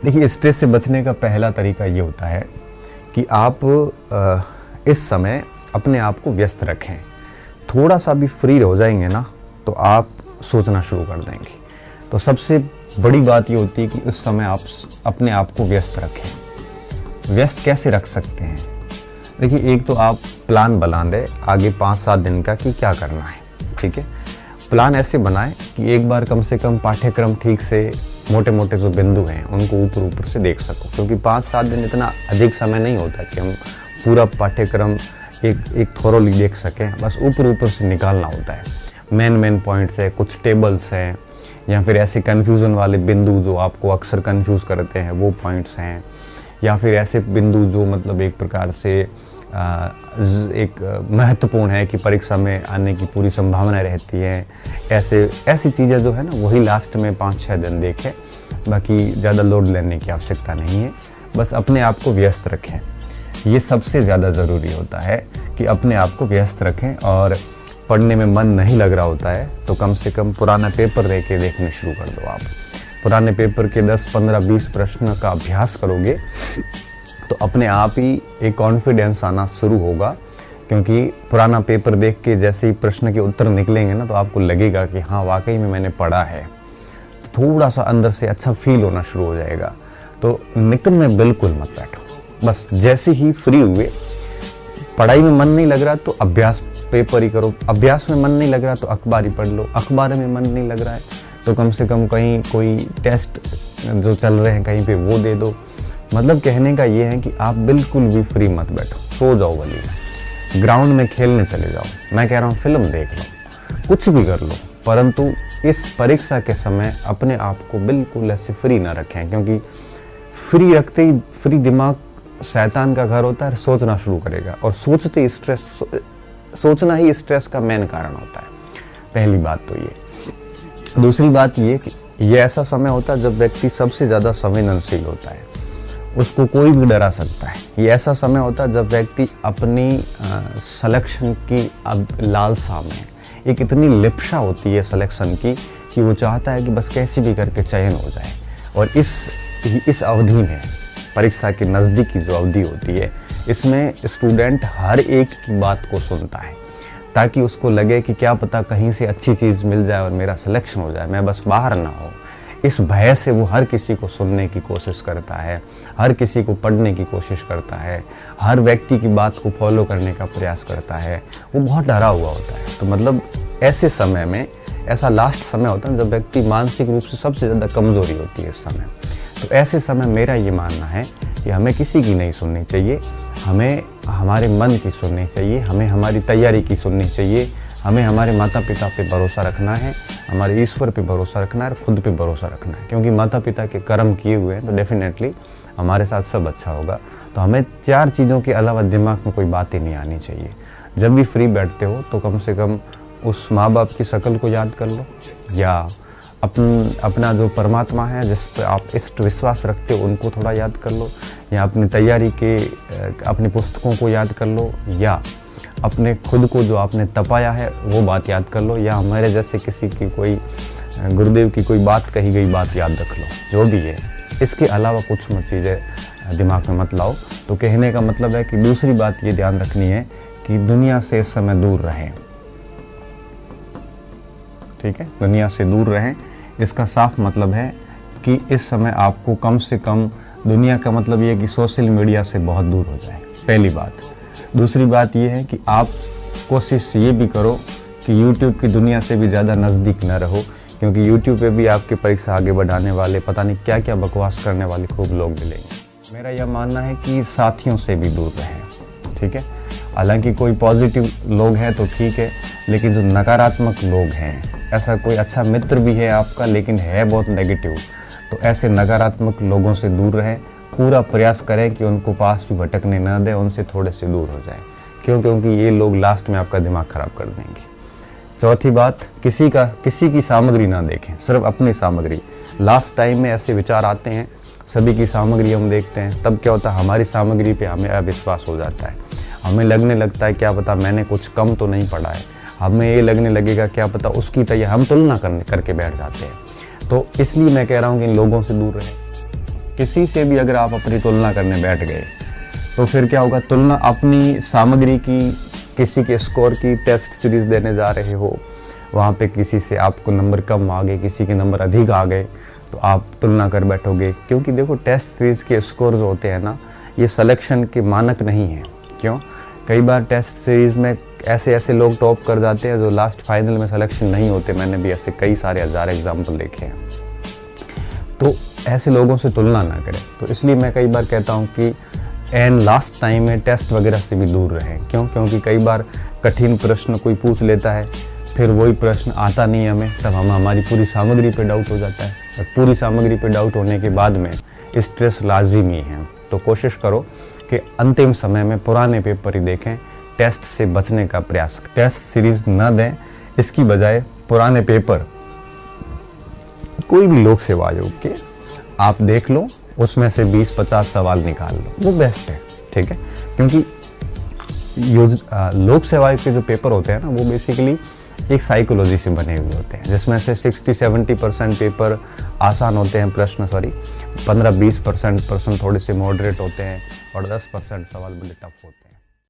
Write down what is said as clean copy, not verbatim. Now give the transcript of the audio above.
देखिए, स्ट्रेस से बचने का पहला तरीका ये होता है कि आप इस समय अपने आप को व्यस्त रखें। थोड़ा सा भी फ्री हो जाएंगे ना तो आप सोचना शुरू कर देंगे। तो सबसे बड़ी बात ये होती है कि उस समय आप अपने आप को व्यस्त रखें। व्यस्त कैसे रख सकते हैं? देखिए, एक तो आप प्लान बना लें आगे 5-7 दिन का कि क्या करना है। ठीक है, प्लान ऐसे बनाएं कि एक बार कम से कम पाठ्यक्रम ठीक से मोटे मोटे जो बिंदु हैं उनको ऊपर से देख सको, क्योंकि 5-7 दिन इतना अधिक समय नहीं होता कि हम पूरा पाठ्यक्रम एक थोरोली देख सकें। बस ऊपर से निकालना होता है। मेन पॉइंट्स है, कुछ टेबल्स हैं, या फिर ऐसे कन्फ्यूज़न वाले बिंदु जो आपको अक्सर कन्फ्यूज़ करते हैं वो पॉइंट्स हैं, या फिर ऐसे बिंदु जो मतलब एक प्रकार से एक महत्वपूर्ण है कि परीक्षा में आने की पूरी संभावना रहती है। ऐसी चीज़ें जो है ना वही लास्ट में 5-6 दिन देखें। बाकी ज़्यादा लोड लेने की आवश्यकता नहीं है। बस अपने आप को व्यस्त रखें, ये सबसे ज़्यादा ज़रूरी होता है कि अपने आप को व्यस्त रखें। और पढ़ने में मन नहीं लग रहा होता है तो कम से कम पुराना पेपर लेके देखने शुरू कर दो। आप पुराने पेपर के 10, 15, 20 प्रश्न का अभ्यास करोगे तो अपने आप ही एक कॉन्फिडेंस आना शुरू होगा, क्योंकि पुराना पेपर देख के जैसे ही प्रश्न के उत्तर निकलेंगे ना तो आपको लगेगा कि हाँ वाकई में मैंने पढ़ा है। तो थोड़ा सा अंदर से अच्छा फील होना शुरू हो जाएगा। तो निकल में बिल्कुल मत बैठो। बस जैसे ही फ्री हुए, पढ़ाई में मन नहीं लग रहा तो अभ्यास पेपर ही करो, अभ्यास में मन नहीं लग रहा तो अखबार ही पढ़ लो, अखबार में मन नहीं लग रहा है तो कम से कम कहीं कोई टेस्ट जो चल रहे हैं कहीं पे वो दे दो। मतलब कहने का ये है कि आप बिल्कुल भी फ्री मत बैठो, सो जाओ, भले ग्राउंड में खेलने चले जाओ। मैं कह रहा हूँ फिल्म देख लो, कुछ भी कर लो, परंतु इस परीक्षा के समय अपने आप को बिल्कुल ऐसे फ्री ना रखें, क्योंकि फ्री रखते ही फ्री दिमाग शैतान का घर होता है, सोचना शुरू करेगा और सोचना ही स्ट्रेस का मेन कारण होता है। पहली बात तो ये। दूसरी बात ये कि ये ऐसा समय होता है जब व्यक्ति सबसे ज़्यादा संवेदनशील होता है, उसको कोई भी डरा सकता है। ये ऐसा समय होता है जब व्यक्ति अपनी सिलेक्शन की अब लालसा में, एक इतनी लिप्सा होती है सिलेक्शन की कि वो चाहता है कि बस कैसे भी करके चयन हो जाए। और इस अवधि में, परीक्षा के नज़दीक की जो अवधि होती है, इसमें स्टूडेंट हर एक की बात को सुनता है ताकि उसको लगे कि क्या पता कहीं से अच्छी चीज़ मिल जाए और मेरा सिलेक्शन हो जाए, मैं बस बाहर ना हो। इस भय से वो हर किसी को सुनने की कोशिश करता है, हर किसी को पढ़ने की कोशिश करता है, हर व्यक्ति की बात को फॉलो करने का प्रयास करता है। वो बहुत डरा हुआ होता है। तो मतलब ऐसे समय में, ऐसा लास्ट समय होता है जब व्यक्ति मानसिक रूप से सबसे ज़्यादा कमज़ोरी होती है इस समय। तो ऐसे समय मेरा ये मानना है कि हमें किसी की नहीं सुननी चाहिए, हमें हमारे मन की सुननी चाहिए, हमें हमारी तैयारी की सुननी चाहिए, हमें हमारे माता पिता पे भरोसा रखना है, हमारे ईश्वर पे भरोसा रखना है और खुद पे भरोसा रखना है। क्योंकि माता पिता के कर्म किए हुए हैं तो डेफिनेटली हमारे साथ सब अच्छा होगा। तो हमें 4 चीज़ों के अलावा दिमाग में कोई बात ही नहीं आनी चाहिए। जब भी फ्री बैठते हो तो कम से कम उस माँ बाप की शक्ल को याद कर लो, या अपना जो परमात्मा है जिस पर आप इष्ट विश्वास रखते हो उनको थोड़ा याद कर लो, या अपनी तैयारी के अपनी पुस्तकों को याद कर लो, या अपने खुद को जो आपने तपाया है वो बात याद कर लो, या हमारे जैसे किसी की कोई गुरुदेव की कोई बात कही गई बात याद रख लो, जो भी है। इसके अलावा कुछ मत चीज़ें दिमाग में मत लाओ। तो कहने का मतलब है कि दूसरी बात ये ध्यान रखनी है कि दुनिया से इस समय दूर रहें। ठीक है, दुनिया से दूर रहें। इसका साफ मतलब है कि इस समय आपको कम से कम, दुनिया का मतलब ये है कि सोशल मीडिया से बहुत दूर हो जाए, पहली बात। दूसरी बात ये है कि आप कोशिश ये भी करो कि YouTube की दुनिया से भी ज़्यादा नज़दीक न रहो, क्योंकि YouTube पे भी आपकी परीक्षा आगे बढ़ाने वाले, पता नहीं क्या क्या बकवास करने वाले खूब लोग मिलेंगे। मेरा यह मानना है कि साथियों से भी दूर रहें। ठीक है, हालांकि कोई पॉजिटिव लोग हैं तो ठीक है, लेकिन जो नकारात्मक लोग हैं, ऐसा कोई अच्छा मित्र भी है आपका लेकिन है बहुत नेगेटिव, तो ऐसे नकारात्मक लोगों से दूर रहें। पूरा प्रयास करें कि उनको पास भी भटकने न दें, उनसे थोड़े से दूर हो जाएं। क्यों? क्योंकि ये लोग लास्ट में आपका दिमाग ख़राब कर देंगे। चौथी बात, किसी की सामग्री ना देखें, सिर्फ अपनी सामग्री। लास्ट टाइम में ऐसे विचार आते हैं, सभी की सामग्री हम देखते हैं, तब क्या होता है हमारी सामग्री पे हमें अविश्वास हो जाता है। हमें लगने लगता है क्या पता मैंने कुछ कम तो नहीं पढ़ा है, हमें ये लगने लगेगा क्या पता उसकी तैयारी, हम तुलना करके बैठ जाते हैं। तो इसलिए मैं कह रहा हूँ कि इन लोगों से दूर रहें। किसी से भी अगर आप अपनी तुलना करने बैठ गए तो फिर क्या होगा, तुलना अपनी सामग्री की, किसी के स्कोर की टेस्ट सीरीज़ देने जा रहे हो, वहाँ पे किसी से आपको नंबर कम आ गए, किसी के नंबर अधिक आ गए, तो आप तुलना कर बैठोगे। क्योंकि देखो टेस्ट सीरीज़ के स्कोर जो होते हैं ना, ये सिलेक्शन के मानक नहीं हैं। क्यों? कई बार टेस्ट सीरीज़ में ऐसे ऐसे लोग टॉप कर जाते हैं जो लास्ट फाइनल में सिलेक्शन नहीं होते। मैंने भी ऐसे कई सारे हज़ार एग्जाम्पल देखे हैं। तो ऐसे लोगों से तुलना ना करें। तो इसलिए मैं कई बार कहता हूँ कि एंड लास्ट टाइम में टेस्ट वगैरह से भी दूर रहें। क्यों? क्योंकि कई बार कठिन प्रश्न कोई पूछ लेता है, फिर वही प्रश्न आता नहीं है हमें, तब हमारी पूरी सामग्री पे डाउट हो जाता है, और पूरी सामग्री पे डाउट होने के बाद में स्ट्रेस लाजिमी है। तो कोशिश करो कि अंतिम समय में पुराने पेपर ही देखें, टेस्ट से बचने का प्रयास करें। टेस्ट सीरीज़ न दें, इसकी बजाय पुराने पेपर कोई भी लोक सेवा आयोग के आप देख लो, उसमें से 20-50 सवाल निकाल लो, वो बेस्ट है। ठीक है? क्योंकि लोक सेवा आयोग के जो पेपर होते हैं ना, वो बेसिकली एक साइकोलॉजी से बने हुए होते हैं, जिसमें से 60-70% पेपर आसान होते हैं, प्रश्न 15-20% प्रश्न थोड़े से मॉडरेट होते हैं, और 10% सवाल बड़े टफ होते हैं।